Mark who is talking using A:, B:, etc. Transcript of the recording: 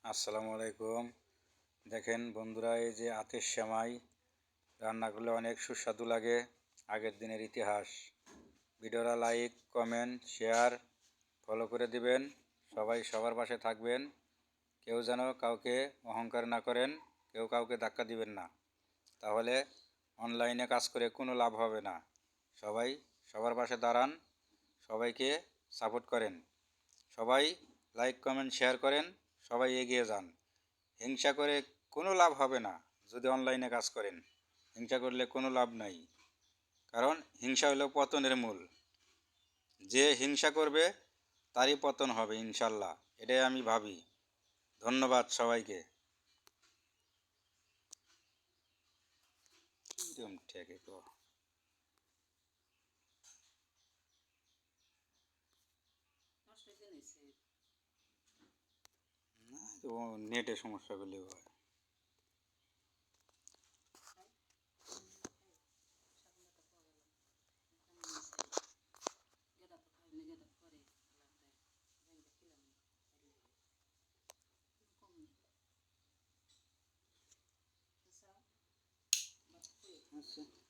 A: আসসালামু আলাইকুম। দেখেন বন্ধুরা, এই যে আতের সেমাই রান্না করলে অনেক সুস্বাদু লাগে। আগের দিনের ইতিহাস। ভিডিওটা লাইক, কমেন্ট, শেয়ার, ফলো করে দিবেন। সবাই সবার পাশে থাকবেন। কেউ যেন কাউকে অহংকার না করেন, কেউ কাউকে ধাক্কা দিবেন না। তাহলে অনলাইনে কাজ করে কোনো লাভ হবে না। সবাই সবার পাশে দাঁড়ান, সবাইকে সাপোর্ট করেন। সবাই লাইক, কমেন্ট, শেয়ার করেন। সবাই এগিয়ে যান। হিংসা করে কোনো লাভ হবে না। যদি অনলাইনে কাজ করেন, হিংসা করলে কোনো লাভ নাই। কারণ হিংসা হলো পতনের মূল। যে হিংসা করবে তারই পতন হবে ইনশাল্লাহ, এটাই আমি ভাবি। ধন্যবাদ সবাইকে। নেটে সমস্যা করলে হয়। আচ্ছা।